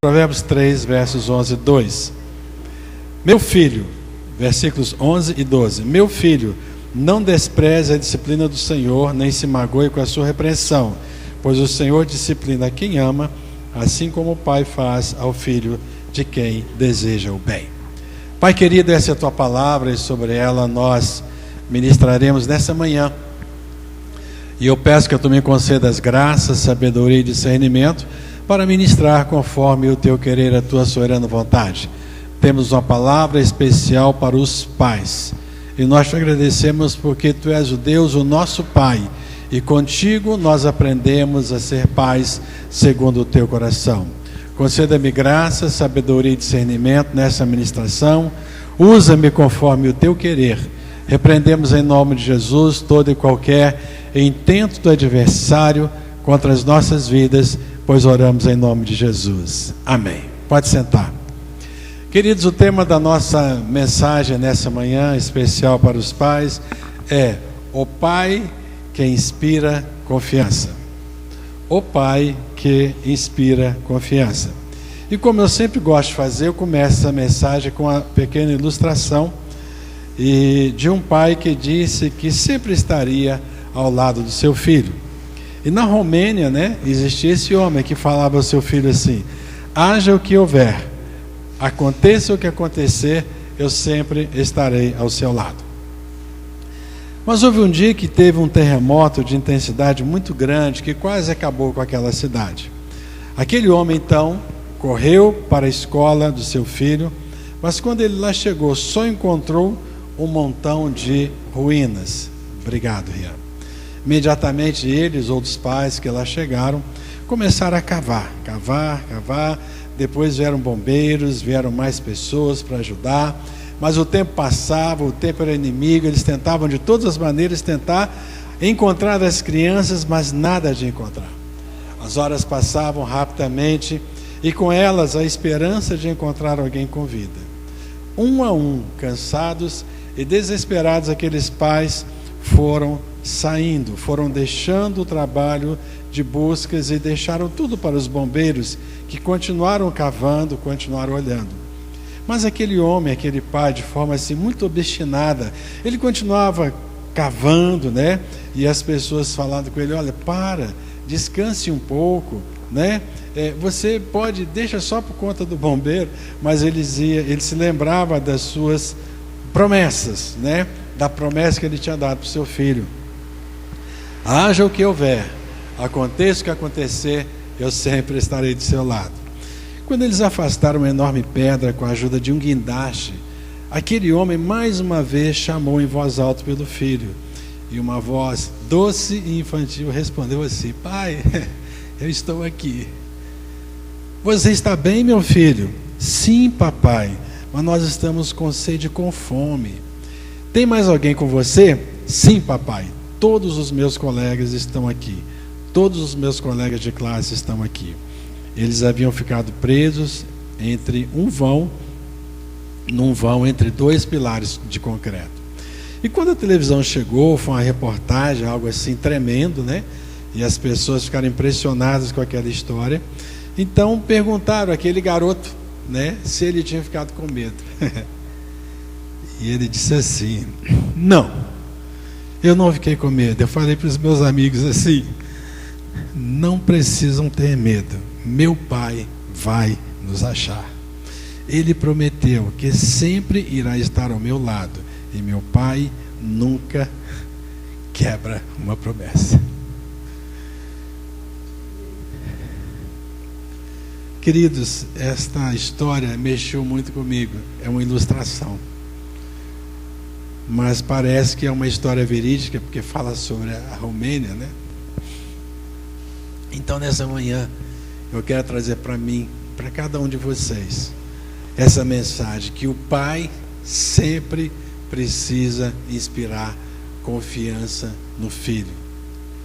Provérbios 3, versos 11 e 2. Meu filho, versículos 11 e 12. Meu filho, não despreze a disciplina do Senhor, nem se magoe com a sua repreensão, pois o Senhor disciplina a quem ama, assim como o pai faz ao filho de quem deseja o bem. Pai querido, essa é a tua palavra e sobre ela nós ministraremos nessa manhã. E eu peço que tu me concedas graças, sabedoria e discernimento para ministrar conforme o teu querer, a tua soberana vontade. Temos uma palavra especial para os pais. E nós te agradecemos porque tu és o Deus, o nosso Pai. E contigo nós aprendemos a ser pais segundo o teu coração. Conceda-me graça, sabedoria e discernimento nessa ministração. Usa-me conforme o teu querer. Repreendemos em nome de Jesus todo e qualquer intento do adversário contra as nossas vidas, pois oramos em nome de Jesus. Amém. Pode sentar. Queridos, o tema da nossa mensagem nessa manhã, especial para os pais, é o pai que inspira confiança. O pai que inspira confiança. E como eu sempre gosto de fazer, eu começo essa mensagem com uma pequena ilustração de um pai que disse que sempre estaria ao lado do seu filho. E na Romênia, existia esse homem que falava ao seu filho assim: haja o que houver, aconteça o que acontecer, eu sempre estarei ao seu lado. Mas houve um dia que teve um terremoto de intensidade muito grande que quase acabou com aquela cidade. Aquele homem então correu para a escola do seu filho, mas quando ele lá chegou, só encontrou um montão de ruínas. Obrigado, Rian. Imediatamente ele e os outros pais que lá chegaram começaram a cavar. Depois vieram bombeiros, vieram mais pessoas para ajudar. Mas o tempo passava, o tempo era inimigo, eles tentavam de todas as maneiras encontrar as crianças, mas nada de encontrar. As horas passavam rapidamente e com elas a esperança de encontrar alguém com vida. Um a um, cansados e desesperados, aqueles pais foram saindo, foram deixando o trabalho de buscas e deixaram tudo para os bombeiros, que continuaram cavando, continuaram olhando. Mas aquele homem, aquele pai, de forma assim muito obstinada, ele continuava cavando, e as pessoas falando com ele: olha, descanse um pouco, você pode, deixa só por conta do bombeiro. Mas ele se lembrava das suas promessas, da promessa que ele tinha dado para o seu filho: haja o que houver, aconteça o que acontecer, eu sempre estarei do seu lado. Quando eles afastaram uma enorme pedra com a ajuda de um guindaste, aquele homem mais uma vez chamou em voz alta pelo filho, e uma voz doce e infantil respondeu assim: pai, eu estou aqui. Você está bem, meu filho? Sim, papai, mas nós estamos com sede e com fome. Tem mais alguém com você? Sim, papai, todos os meus colegas estão aqui. Todos os meus colegas de classe estão aqui. Eles haviam ficado presos num vão entre dois pilares de concreto. E quando a televisão chegou, foi uma reportagem, algo assim tremendo, E as pessoas ficaram impressionadas com aquela história. Então perguntaram àquele garoto, se ele tinha ficado com medo. E ele disse assim: não, eu não fiquei com medo. Eu falei para os meus amigos assim: não precisam ter medo. Meu pai vai nos achar. Ele prometeu que sempre irá estar ao meu lado. E meu pai nunca quebra uma promessa. Queridos, esta história mexeu muito comigo. É uma ilustração. Mas parece que é uma história verídica, porque fala sobre a Romênia, Então, nessa manhã, eu quero trazer para mim, para cada um de vocês, essa mensagem: que o pai sempre precisa inspirar confiança no filho,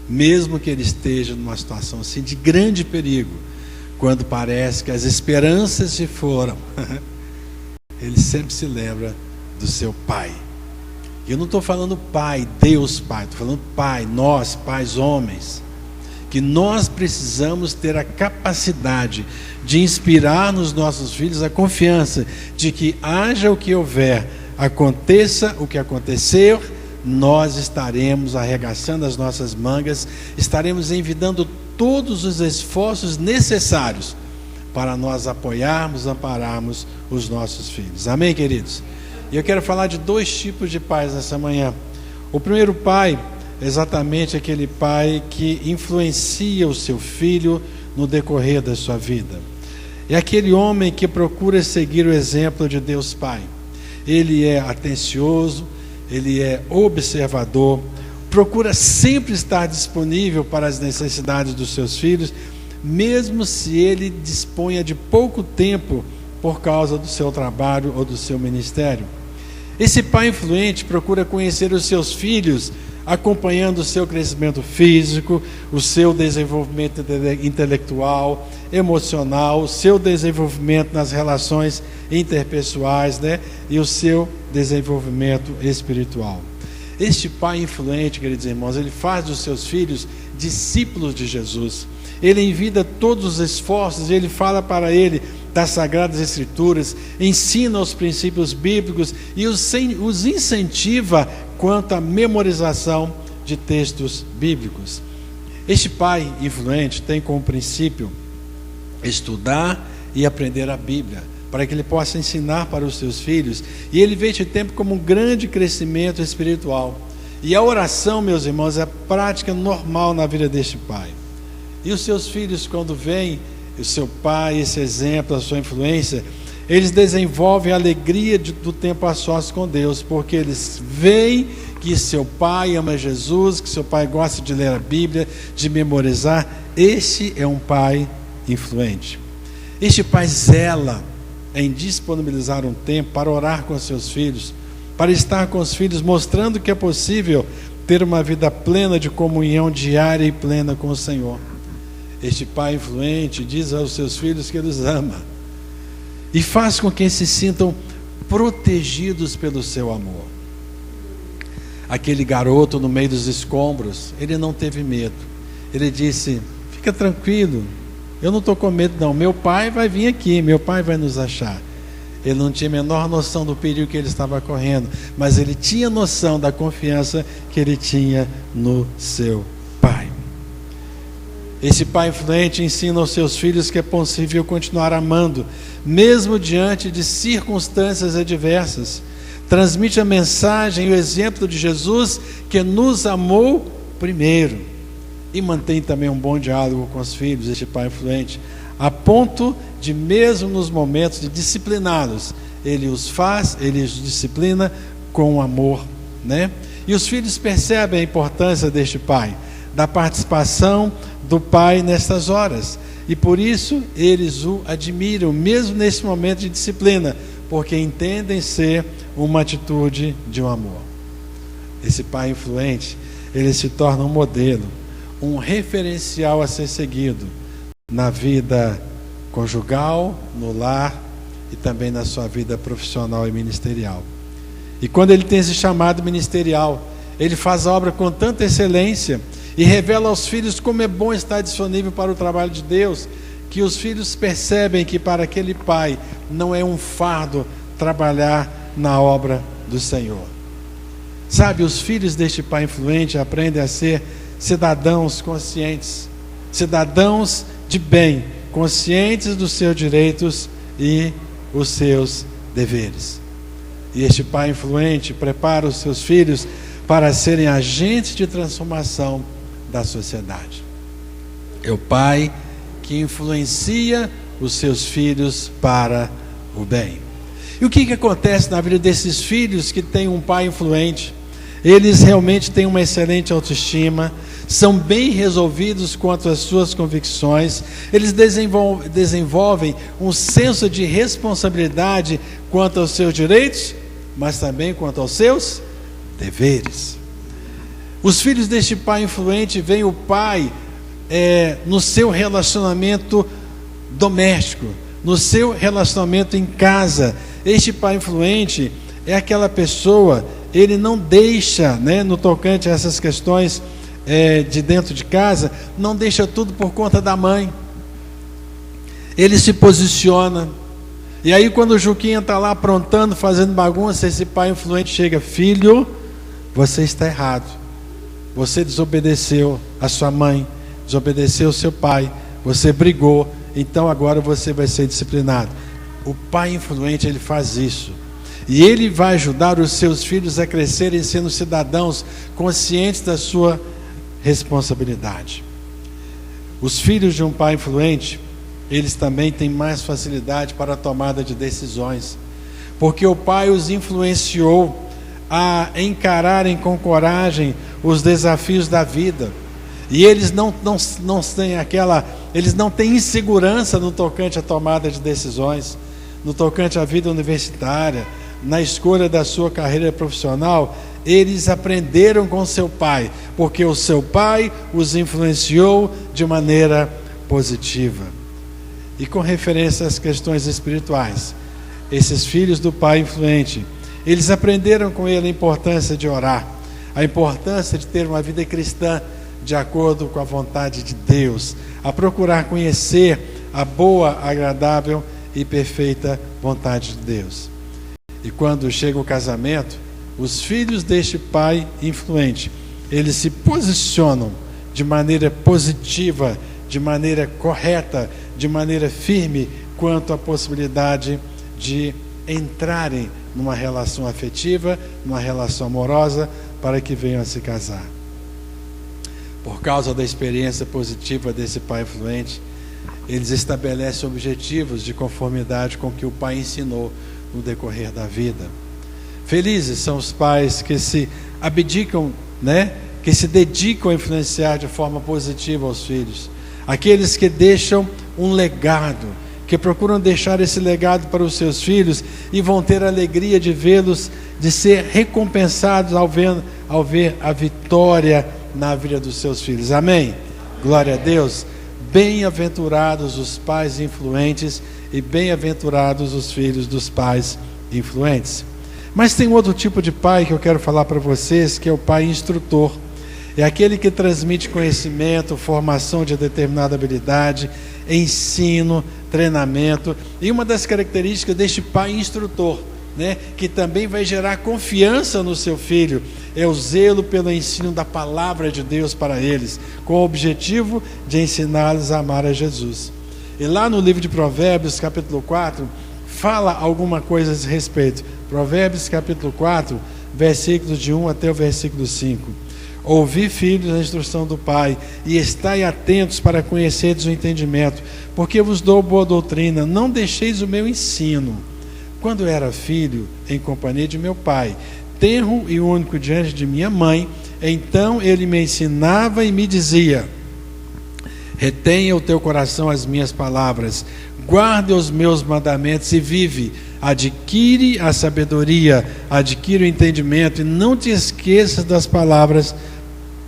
mesmo que ele esteja numa situação assim de grande perigo. Quando parece que as esperanças se foram, ele sempre se lembra do seu pai. E eu não estou falando pai, Deus pai, estou falando pai, nós, pais homens, que nós precisamos ter a capacidade de inspirar nos nossos filhos a confiança de que haja o que houver, aconteça o que acontecer, nós estaremos arregaçando as nossas mangas, estaremos envidando todos os esforços necessários para nós apoiarmos, ampararmos os nossos filhos. Amém, queridos? E eu quero falar de 2 tipos de pais nessa manhã. O primeiro pai é exatamente aquele pai que influencia o seu filho no decorrer da sua vida. É aquele homem que procura seguir o exemplo de Deus Pai. Ele é atencioso, ele é observador, procura sempre estar disponível para as necessidades dos seus filhos, mesmo se ele disponha de pouco tempo por causa do seu trabalho ou do seu ministério. Esse pai influente procura conhecer os seus filhos, acompanhando o seu crescimento físico, o seu desenvolvimento intelectual, emocional, o seu desenvolvimento nas relações interpessoais, e o seu desenvolvimento espiritual. Este pai influente, queridos irmãos, ele faz dos seus filhos discípulos de Jesus. Ele envida todos os esforços, ele fala para ele das Sagradas Escrituras, ensina os princípios bíblicos e os incentiva quanto à memorização de textos bíblicos. Este pai influente tem como princípio estudar e aprender a Bíblia, para que ele possa ensinar para os seus filhos, e ele vê este tempo como um grande crescimento espiritual. E a oração, meus irmãos, é a prática normal na vida deste pai. E os seus filhos, quando veem o seu pai, esse exemplo, a sua influência, eles desenvolvem a alegria do tempo a sós com Deus, porque eles veem que seu pai ama Jesus, que seu pai gosta de ler a Bíblia, de memorizar. Este é um pai influente. Este pai zela em disponibilizar um tempo para orar com seus filhos, para estar com os filhos, mostrando que é possível ter uma vida plena de comunhão diária e plena com o Senhor. Este pai influente diz aos seus filhos que ele os ama e faz com que se sintam protegidos pelo seu amor. Aquele garoto no meio dos escombros, ele não teve medo. Ele disse: fica tranquilo, eu não estou com medo não, meu pai vai vir aqui, meu pai vai nos achar. Ele não tinha a menor noção do perigo que ele estava correndo, mas ele tinha noção da confiança que ele tinha no seu pai. Esse pai influente ensina aos seus filhos que é possível continuar amando, mesmo diante de circunstâncias adversas. Transmite a mensagem e o exemplo de Jesus, que nos amou primeiro. E mantém também um bom diálogo com os filhos, este pai influente, a ponto de, mesmo nos momentos de discipliná-los, ele os disciplina com amor, E os filhos percebem a importância deste pai, da participação do pai nestas horas, e por isso eles o admiram, mesmo nesse momento de disciplina, porque entendem ser uma atitude de um amor. Esse pai influente, ele se torna um modelo, um referencial a ser seguido na vida conjugal, no lar e também na sua vida profissional e ministerial. E quando ele tem esse chamado ministerial, ele faz a obra com tanta excelência e revela aos filhos como é bom estar disponível para o trabalho de Deus, que os filhos percebem que para aquele pai não é um fardo trabalhar na obra do Senhor. Sabe, os filhos deste pai influente aprendem a ser cidadãos conscientes, cidadãos de bem, conscientes dos seus direitos e os seus deveres. E este pai influente prepara os seus filhos para serem agentes de transformação da sociedade. É o pai que influencia os seus filhos para o bem. E o que acontece na vida desses filhos que têm um pai influente? Eles realmente têm uma excelente autoestima, são bem resolvidos quanto às suas convicções, eles desenvolvem um senso de responsabilidade quanto aos seus direitos, mas também quanto aos seus deveres. Os filhos deste pai influente veem o pai no seu relacionamento doméstico, no seu relacionamento em casa. Este pai influente é aquela pessoa, ele não deixa, no tocante a essas questões de dentro de casa, não deixa tudo por conta da mãe. Ele se posiciona. E aí quando o Juquinha está lá aprontando, fazendo bagunça, esse pai influente chega: filho, você está errado. Você desobedeceu a sua mãe, desobedeceu o seu pai, você brigou, então agora você vai ser disciplinado. O pai influente, ele faz isso. E ele vai ajudar os seus filhos a crescerem sendo cidadãos conscientes da sua responsabilidade. Os filhos de um pai influente, eles também têm mais facilidade para a tomada de decisões, porque o pai os influenciou a encararem com coragem os desafios da vida. E eles não têm insegurança no tocante à tomada de decisões, no tocante à vida universitária, na escolha da sua carreira profissional. Eles aprenderam com seu pai, porque o seu pai os influenciou de maneira positiva. E com referência às questões espirituais, esses filhos do pai influente, eles aprenderam com ele a importância de orar, a importância de ter uma vida cristã de acordo com a vontade de Deus, a procurar conhecer a boa, agradável e perfeita vontade de Deus. E quando chega o casamento, os filhos deste pai influente, eles se posicionam de maneira positiva, de maneira correta, de maneira firme quanto à possibilidade de entrarem numa relação afetiva, numa relação amorosa, para que venham a se casar. Por causa da experiência positiva desse pai influente, eles estabelecem objetivos de conformidade com o que o pai ensinou no decorrer da vida. Felizes são os pais que se abdicam, que se dedicam a influenciar de forma positiva aos filhos. Aqueles que deixam um legado, que procuram deixar esse legado para os seus filhos e vão ter a alegria de vê-los, de ser recompensados ao ver a vitória na vida dos seus filhos. Amém? Glória a Deus. Bem-aventurados os pais influentes e bem-aventurados os filhos dos pais influentes. Mas tem outro tipo de pai que eu quero falar para vocês, que é o pai instrutor. É aquele que transmite conhecimento, formação de determinada habilidade, ensino, treinamento. E uma das características deste pai instrutor, que também vai gerar confiança no seu filho, é o zelo pelo ensino da palavra de Deus para eles, com o objetivo de ensiná-los a amar a Jesus. E lá no livro de Provérbios, capítulo 4, fala alguma coisa a esse respeito. Provérbios, capítulo 4, versículos de 1 até o versículo 5. Ouvi, filhos, a instrução do Pai, e estai atentos para conhecerdes o entendimento, porque vos dou boa doutrina. Não deixeis o meu ensino. Quando eu era filho, em companhia de meu pai, tenro e único diante de minha mãe, então ele me ensinava e me dizia: retenha o teu coração as minhas palavras, guarde os meus mandamentos e vive. Adquire a sabedoria, adquire o entendimento, e não te esqueças das palavras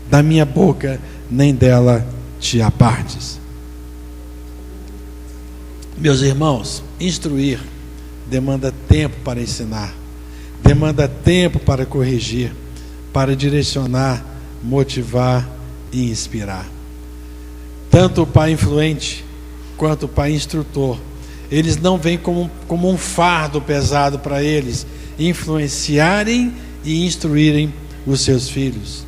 da minha boca, nem dela te apartes. Meus irmãos, instruir demanda tempo para ensinar, demanda tempo para corrigir, para direcionar, motivar e inspirar. Tanto o pai influente quanto o pai instrutor, eles não vêm como um fardo pesado para eles influenciarem e instruírem os seus filhos.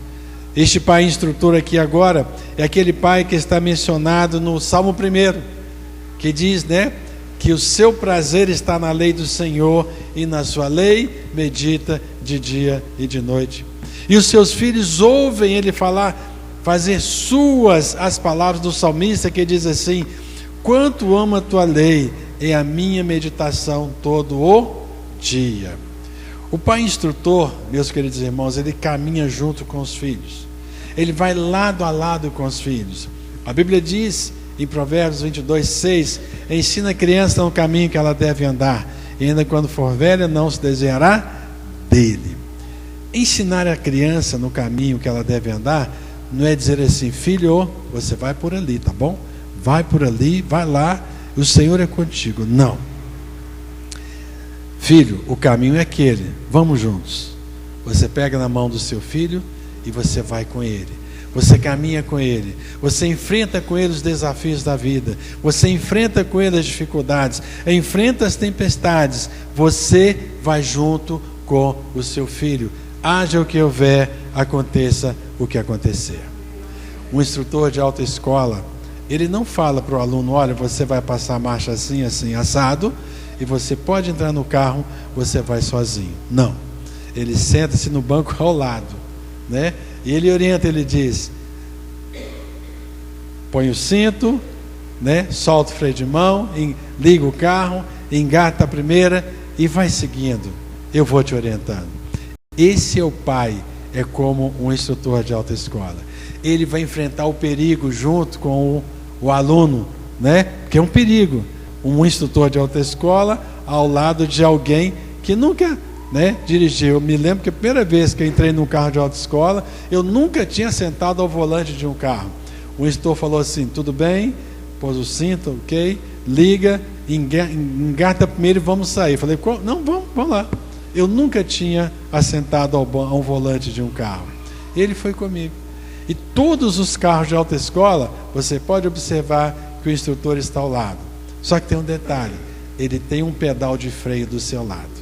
Este pai instrutor aqui agora é aquele pai que está mencionado no Salmo 1, que diz, que o seu prazer está na lei do Senhor e na sua lei medita de dia e de noite. E os seus filhos ouvem ele fazer suas as palavras do salmista, que diz assim: quanto amo a tua lei, é a minha meditação todo o dia. O pai instrutor, meus queridos irmãos, ele caminha junto com os filhos, ele vai lado a lado com os filhos. A Bíblia diz em Provérbios 22:6: ensina a criança no caminho que ela deve andar, e ainda quando for velha não se desviará dele. Ensinar a criança no caminho que ela deve andar não é dizer assim: filho, você vai por ali, tá bom? Vai por ali, vai lá, o Senhor é contigo. Não. Filho, o caminho é aquele, vamos juntos. Você pega na mão do seu filho e você vai com ele. Você caminha com ele, você enfrenta com ele os desafios da vida, você enfrenta com ele as dificuldades, enfrenta as tempestades, você vai junto com o seu filho. Haja o que houver, aconteça o que acontecer. Um instrutor de autoescola, ele não fala para o aluno: olha, você vai passar a marcha assim, assim, assado, e você pode entrar no carro, você vai sozinho. Não. Ele senta-se no banco ao lado, né? E ele orienta, ele diz: põe o cinto, né? Solta o freio de mão, liga o carro, engata a primeira e vai seguindo. Eu vou te orientando. Esse é o pai, é como um instrutor de autoescola. Ele vai enfrentar o perigo junto com o aluno, né? Porque é um perigo. Um instrutor de autoescola ao lado de alguém que nunca, né, dirigiu. Eu me lembro que a primeira vez que eu entrei num carro de autoescola, eu nunca tinha sentado ao volante de um carro. O instrutor falou assim: tudo bem, pôs o cinto, ok, liga, engata primeiro e vamos sair. Eu falei: não, vamos lá. Eu nunca tinha assentado ao volante de um carro. Ele foi comigo. E todos os carros de autoescola, você pode observar que o instrutor está ao lado. Só que tem um detalhe: ele tem um pedal de freio do seu lado.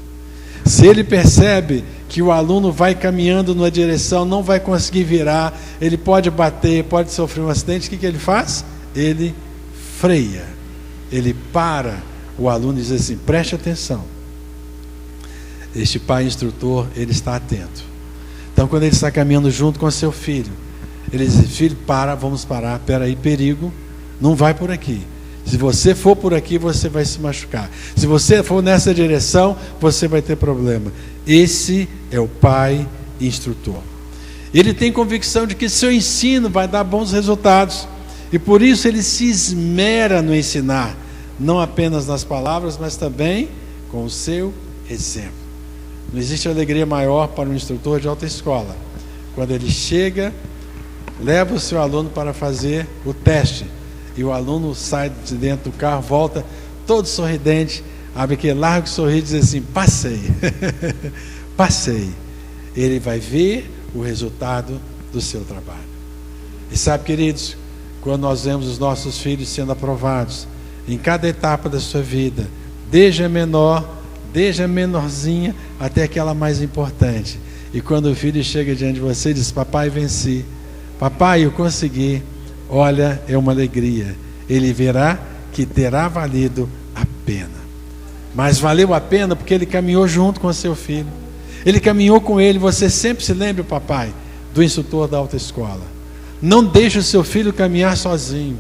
Se ele percebe que o aluno vai caminhando numa direção, não vai conseguir virar, ele pode bater, pode sofrer um acidente, o que ele faz? Ele freia, ele para o aluno e diz assim: preste atenção. Este pai instrutor, ele está atento. Então, quando ele está caminhando junto com seu filho, ele diz: filho, vamos parar, peraí, perigo, não vai por aqui. Se você for por aqui, você vai se machucar. Se você for nessa direção, você vai ter problema. Esse é o pai instrutor. Ele tem convicção de que seu ensino vai dar bons resultados. E por isso ele se esmera no ensinar. Não apenas nas palavras, mas também com o seu exemplo. Não existe alegria maior para um instrutor de autoescola quando ele chega, leva o seu aluno para fazer o teste. E o aluno sai de dentro do carro, volta todo sorridente, abre aquele largo sorriso e diz assim: passei. Passei. Ele vai ver o resultado do seu trabalho. E sabe, queridos, quando nós vemos os nossos filhos sendo aprovados em cada etapa da sua vida, desde a menor, desde a menorzinha até aquela mais importante, e quando o filho chega diante de você e diz: papai, venci, papai, eu consegui, olha, é uma alegria. Ele verá que terá valido a pena. Mas valeu a pena porque ele caminhou junto com seu filho. Ele caminhou com ele. Você sempre se lembra, papai, do instrutor da autoescola. Não deixe o seu filho caminhar sozinho.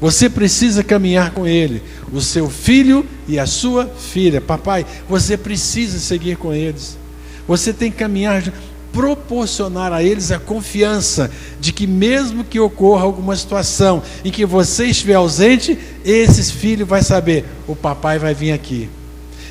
Você precisa caminhar com ele. O seu filho e a sua filha. Papai, você precisa seguir com eles. Você tem que caminhar, proporcionar a eles a confiança de que mesmo que ocorra alguma situação em que você estiver ausente, esse filho vai saber: o papai vai vir aqui.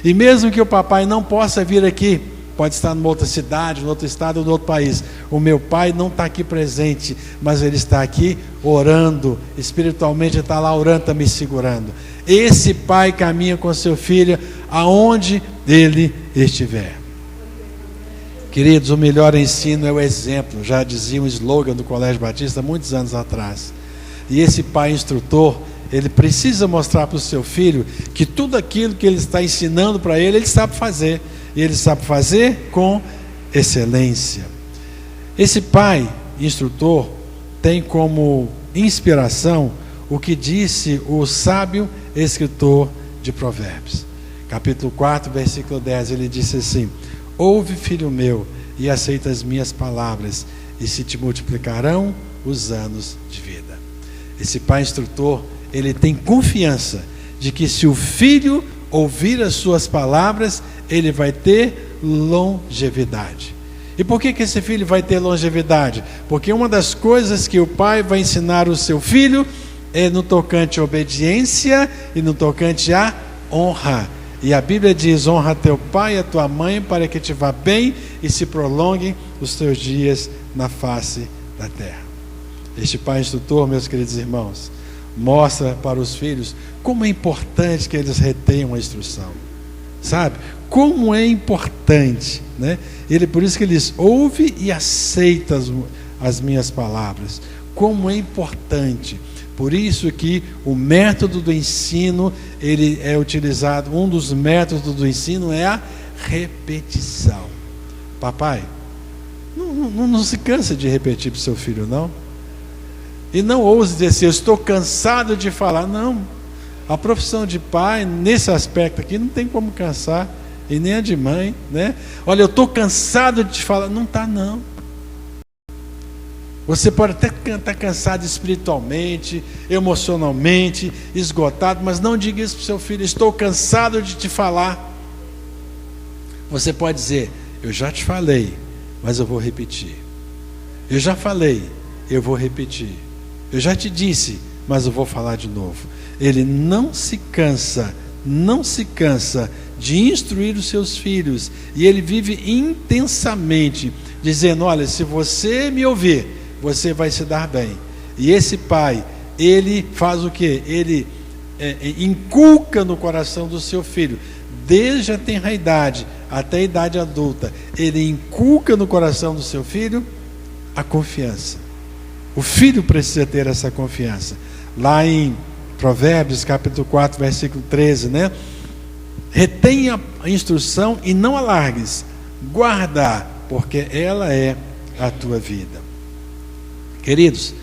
E mesmo que o papai não possa vir aqui, pode estar numa outra cidade, num outro estado ou num outro país, o meu pai não está aqui presente, mas ele está aqui orando, espiritualmente está lá orando, está me segurando. Esse pai caminha com seu filho aonde ele estiver. Queridos, o melhor ensino é o exemplo. Já dizia um slogan do Colégio Batista muitos anos atrás. E esse pai instrutor, ele precisa mostrar para o seu filho que tudo aquilo que ele está ensinando para ele, ele sabe fazer. E ele sabe fazer com excelência. Esse pai instrutor tem como inspiração o que disse o sábio escritor de Provérbios. Capítulo 4, versículo 10, ele disse assim: ouve, filho meu, e aceita as minhas palavras, e se te multiplicarão os anos de vida. Esse pai instrutor, ele tem confiança de que se o filho ouvir as suas palavras, ele vai ter longevidade. E por que esse filho vai ter longevidade? Porque uma das coisas que o pai vai ensinar o seu filho é no tocante à obediência e no tocante à honra. E a Bíblia diz: honra teu pai e a tua mãe, para que te vá bem e se prolonguem os teus dias na face da terra. Este pai instrutor, meus queridos irmãos, mostra para os filhos como é importante que eles retenham a instrução. Sabe? Como é importante, né? Por isso que ele diz: ouve e aceita as minhas palavras. como é importante. Por isso que o método do ensino, ele é utilizado, um dos métodos do ensino é a repetição. Papai, não se cansa de repetir para o seu filho, não. E não ouse dizer assim, eu estou cansado de falar. Não, a profissão de pai, nesse aspecto aqui, não tem como cansar, e nem a de mãe, né? Olha, eu estou cansado de te falar. Não está, não. Você pode até estar cansado espiritualmente, emocionalmente, esgotado, mas não diga isso para o seu filho, estou cansado de te falar. Você pode dizer, eu já te falei, mas eu vou repetir. Eu já falei, eu vou repetir. Eu já te disse, mas eu vou falar de novo. Ele não se cansa de instruir os seus filhos, e ele vive intensamente, dizendo, olha, se você me ouvir, você vai se dar bem. E esse pai, ele faz o quê? Ele inculca no coração do seu filho, desde a tenra idade até a idade adulta, ele inculca no coração do seu filho a confiança. O filho precisa ter essa confiança. Lá em Provérbios capítulo 4, versículo 13, né? Retenha a instrução e não alargues, guarda, porque ela é a tua vida. Queridos,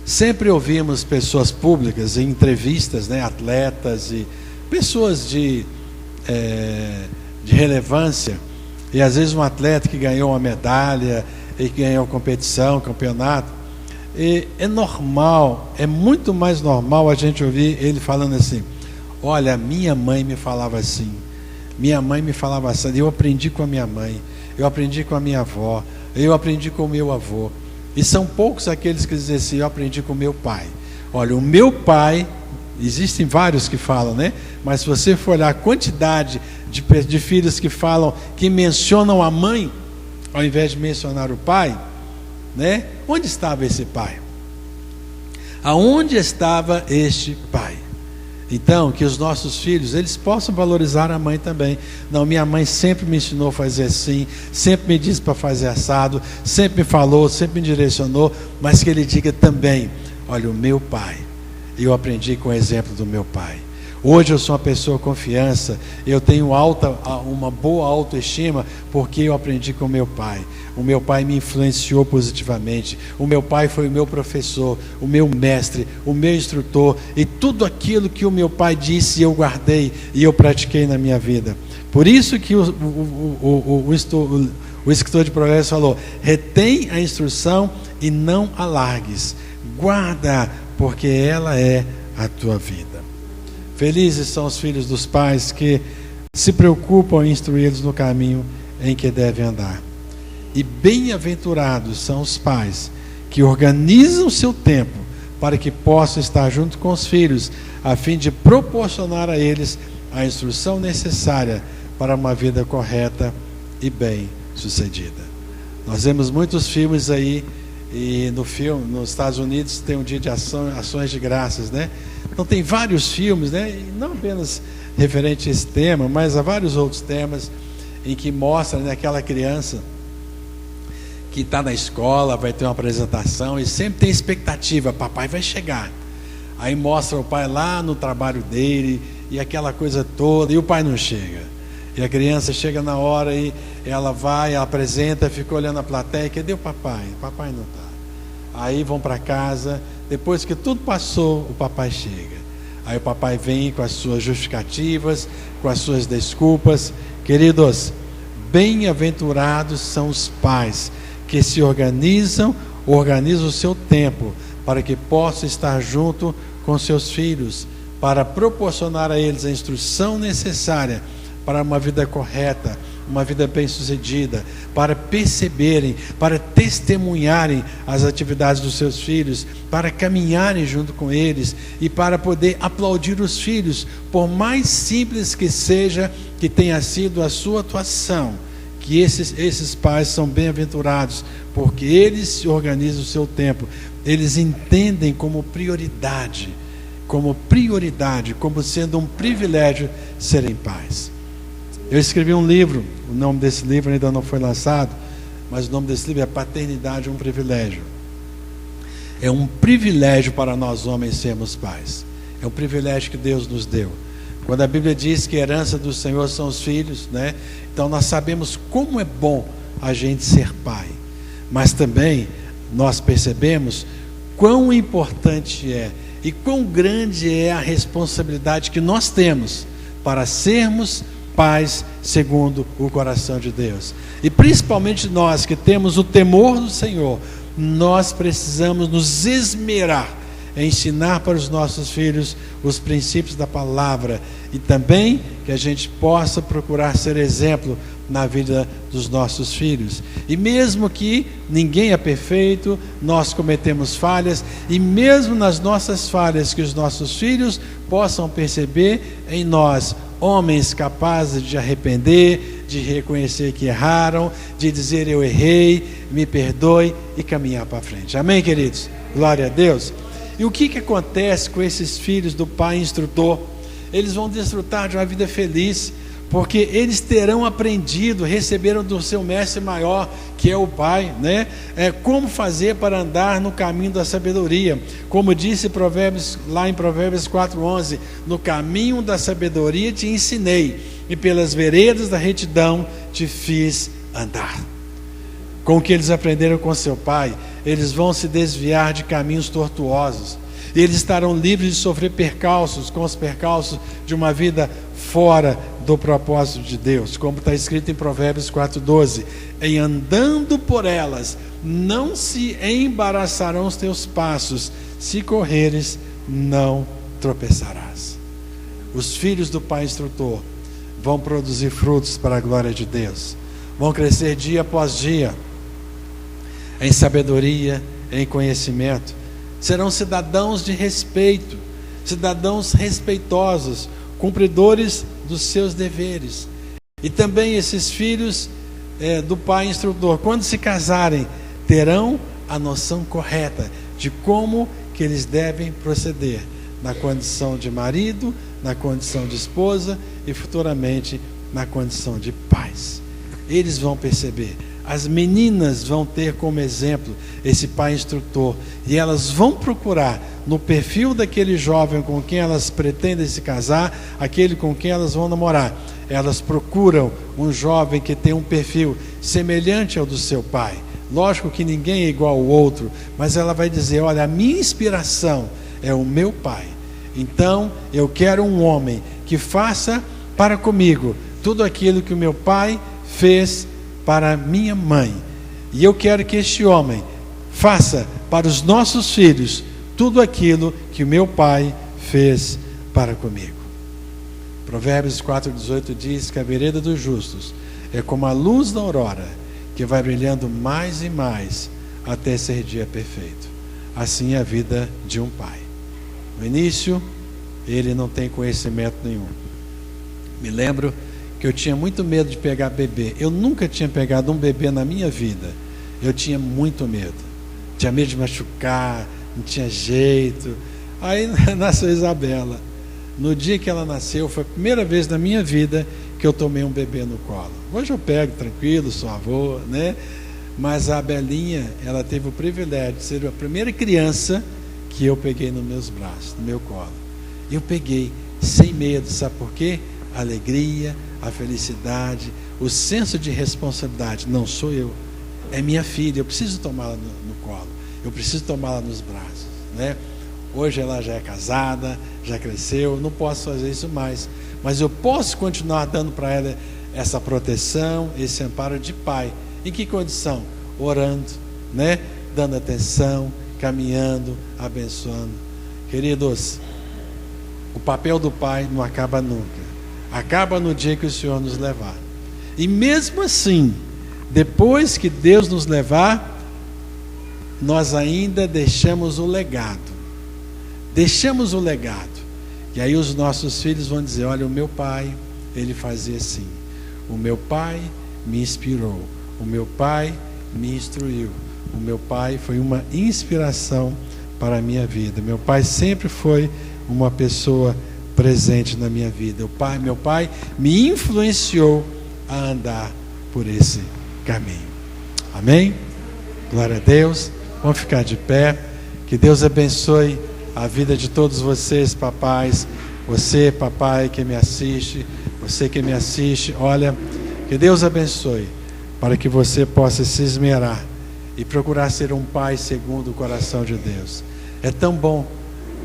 sempre ouvimos pessoas públicas em entrevistas, né, atletas e pessoas de relevância, e às vezes um atleta que ganhou uma medalha e que ganhou competição, campeonato, e é normal, é muito mais normal a gente ouvir ele falando assim, olha, minha mãe me falava assim, eu aprendi com a minha mãe, eu aprendi com a minha avó, eu aprendi com o meu avô. E são poucos aqueles que dizem assim, eu aprendi com o meu pai. Olha, o meu pai, existem vários que falam, né? Mas se você for olhar a quantidade de filhos que falam, que mencionam a mãe, ao invés de mencionar o pai, né? Onde estava esse pai? Aonde estava este pai? Então, que os nossos filhos, eles possam valorizar a mãe também. Não, minha mãe sempre me ensinou a fazer assim, sempre me disse para fazer assado, sempre me falou, sempre me direcionou, mas que ele diga também, olha, o meu pai, eu aprendi com o exemplo do meu pai. Hoje eu sou uma pessoa com confiança, eu tenho uma boa autoestima, porque eu aprendi com o meu pai. O meu pai me influenciou positivamente, o meu pai foi o meu professor, o meu mestre, o meu instrutor, e tudo aquilo que o meu pai disse eu guardei e eu pratiquei na minha vida. Por isso que o escritor de Provérbios falou, retém a instrução e não alargues, guarda, porque ela é a tua vida. Felizes são os filhos dos pais que se preocupam em instruí-los no caminho em que devem andar. E bem-aventurados são os pais que organizam o seu tempo para que possam estar junto com os filhos, a fim de proporcionar a eles a instrução necessária para uma vida correta e bem-sucedida. Nós vemos muitos filmes aí, e nos Estados Unidos tem um dia de ações de graças, né? Então tem vários filmes, né? E não apenas referente a esse tema, mas a vários outros temas em que mostra, né, aquela criança que está na escola, vai ter uma apresentação e sempre tem expectativa, papai vai chegar. Aí mostra o pai lá no trabalho dele e aquela coisa toda, e o pai não chega. E a criança chega na hora e ela vai, ela apresenta, fica olhando a plateia, cadê o papai? O papai não está. Aí vão para casa, depois que tudo passou, o papai chega. Aí o papai vem com as suas justificativas, com as suas desculpas. Queridos, bem-aventurados são os pais que se organizam o seu tempo para que possam estar junto com seus filhos, para proporcionar a eles a instrução necessária para uma vida correta, uma vida bem-sucedida, para perceberem, para testemunharem as atividades dos seus filhos, para caminharem junto com eles e para poder aplaudir os filhos, por mais simples que seja, que tenha sido a sua atuação, que esses pais são bem-aventurados, porque eles se organizam o seu tempo, eles entendem como prioridade, como sendo um privilégio serem pais. Eu escrevi um livro, o nome desse livro ainda não foi lançado, mas o nome desse livro é Paternidade, um Privilégio. É um privilégio para nós homens sermos pais. É um privilégio que Deus nos deu. Quando a Bíblia diz que a herança do Senhor são os filhos, né? Então nós sabemos como é bom a gente ser pai. Mas também nós percebemos quão importante é e quão grande é a responsabilidade que nós temos para sermos pais segundo o coração de Deus. E principalmente nós que temos o temor do Senhor, nós precisamos nos esmerar em ensinar para os nossos filhos os princípios da palavra e também que a gente possa procurar ser exemplo na vida dos nossos filhos. E mesmo que ninguém é perfeito, nós cometemos falhas, e mesmo nas nossas falhas, que os nossos filhos possam perceber em nós homens capazes de arrepender, de reconhecer que erraram, de dizer eu errei, me perdoe e caminhar para frente. Amém, queridos? Glória a Deus. E o que acontece com esses filhos do pai instrutor? Eles vão desfrutar de uma vida feliz, porque eles terão aprendido, receberam do seu mestre maior, que é o pai, né? Como fazer para andar no caminho da sabedoria. Como disse lá em Provérbios 4:11, no caminho da sabedoria te ensinei, e pelas veredas da retidão te fiz andar. Com o que eles aprenderam com seu pai, eles vão se desviar de caminhos tortuosos. Eles estarão livres de sofrer percalços, com os percalços de uma vida fora do propósito de Deus. Como está escrito em Provérbios 4:12, em andando por elas, não se embaraçarão os teus passos, se correres, não tropeçarás. Os filhos do pai instrutor vão produzir frutos para a glória de Deus. Vão crescer dia após dia, em sabedoria, em conhecimento. Serão cidadãos de respeito, cidadãos respeitosos, cumpridores dos seus deveres. E também esses filhos do pai instrutor, quando se casarem, terão a noção correta de como que eles devem proceder, na condição de marido, na condição de esposa e futuramente na condição de pais. Eles vão perceber. As meninas vão ter como exemplo esse pai instrutor, e elas vão procurar no perfil daquele jovem com quem elas pretendem se casar, aquele com quem elas vão namorar. Elas procuram um jovem que tem um perfil semelhante ao do seu pai. Lógico que ninguém é igual ao outro, mas ela vai dizer, olha, a minha inspiração é o meu pai. Então eu quero um homem que faça para comigo tudo aquilo que o meu pai fez para minha mãe, e eu quero que este homem faça para os nossos filhos tudo aquilo que o meu pai fez para comigo. Provérbios 4:18 diz que a vereda dos justos é como a luz da aurora, que vai brilhando mais e mais até ser dia perfeito. Assim é a vida de um pai. No início, ele não tem conhecimento nenhum. Me lembro que eu tinha muito medo de pegar bebê. Eu nunca tinha pegado um bebê na minha vida. Eu tinha muito medo. Tinha medo de machucar, não tinha jeito. Aí nasceu Isabela. No dia que ela nasceu, foi a primeira vez na minha vida que eu tomei um bebê no colo. Hoje eu pego tranquilo, sou avô, né? Mas a Belinha, ela teve o privilégio de ser a primeira criança que eu peguei nos meus braços, no meu colo. Eu peguei sem medo, sabe por quê? A alegria, a felicidade, o senso de responsabilidade. Não sou eu, é minha filha, eu preciso tomá-la no colo, eu preciso tomá-la nos braços, né? Hoje ela já é casada, já cresceu, não posso fazer isso mais, mas eu posso continuar dando para ela essa proteção, esse amparo de pai. Em que condição? Orando, né? Dando atenção, caminhando, abençoando. Queridos, o papel do pai não acaba nunca. Acaba no dia que o Senhor nos levar. E mesmo assim, depois que Deus nos levar, nós ainda deixamos o legado. Deixamos o legado. E aí os nossos filhos vão dizer, olha, o meu pai, ele fazia assim. O meu pai me inspirou. O meu pai me instruiu. O meu pai foi uma inspiração para a minha vida. Meu pai sempre foi uma pessoa presente na minha vida. Meu pai me influenciou a andar por esse caminho. Amém? Glória a Deus. Vamos ficar de pé. Que Deus abençoe a vida de todos vocês, papais. Você, papai, que me assiste, você que me assiste, olha, que Deus abençoe, para que você possa se esmerar e procurar ser um pai segundo o coração de Deus. É tão bom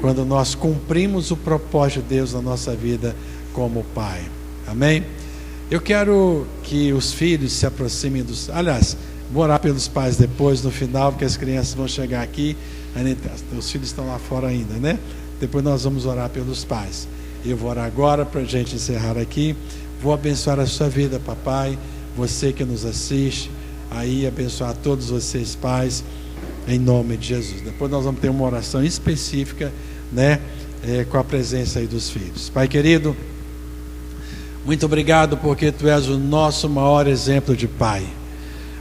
quando nós cumprimos o propósito de Deus na nossa vida como pai. Amém? Eu quero que os filhos se aproximem dos... Aliás, vou orar pelos pais depois, no final, porque as crianças vão chegar aqui, os filhos estão lá fora ainda, né? Depois nós vamos orar pelos pais. Eu vou orar agora para a gente encerrar aqui. Vou abençoar a sua vida, papai, você que nos assiste, aí abençoar todos vocês, pais, em nome de Jesus. Depois nós vamos ter uma oração específica, né, com a presença aí dos filhos. Pai querido, muito obrigado porque Tu és o nosso maior exemplo de pai.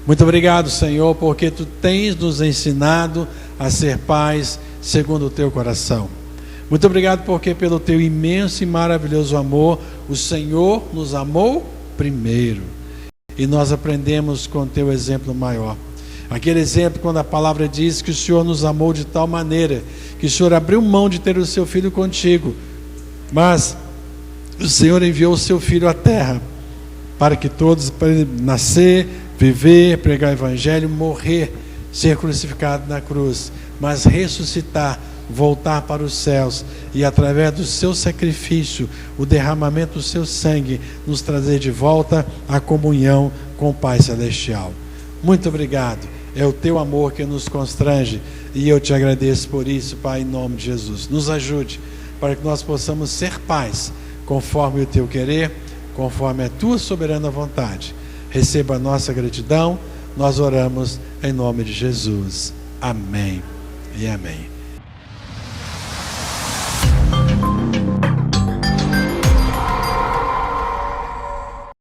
Muito obrigado, Senhor, porque Tu tens nos ensinado a ser pais segundo o Teu coração. Muito obrigado porque pelo Teu imenso e maravilhoso amor, o Senhor nos amou primeiro. E nós aprendemos com o Teu exemplo maior. Aquele exemplo quando a palavra diz que o Senhor nos amou de tal maneira, que o Senhor abriu mão de ter o Seu Filho contigo. Mas o Senhor enviou o Seu Filho à terra, para que todos, para nascer, viver, pregar o Evangelho, morrer, ser crucificado na cruz, mas ressuscitar, voltar para os céus e através do seu sacrifício, o derramamento do seu sangue, nos trazer de volta a comunhão com o Pai Celestial. Muito obrigado, é o Teu amor que nos constrange e eu Te agradeço por isso, Pai, em nome de Jesus. Nos ajude para que nós possamos ser pais conforme o Teu querer, conforme a Tua soberana vontade. Receba a nossa gratidão, nós oramos em nome de Jesus. Amém e amém.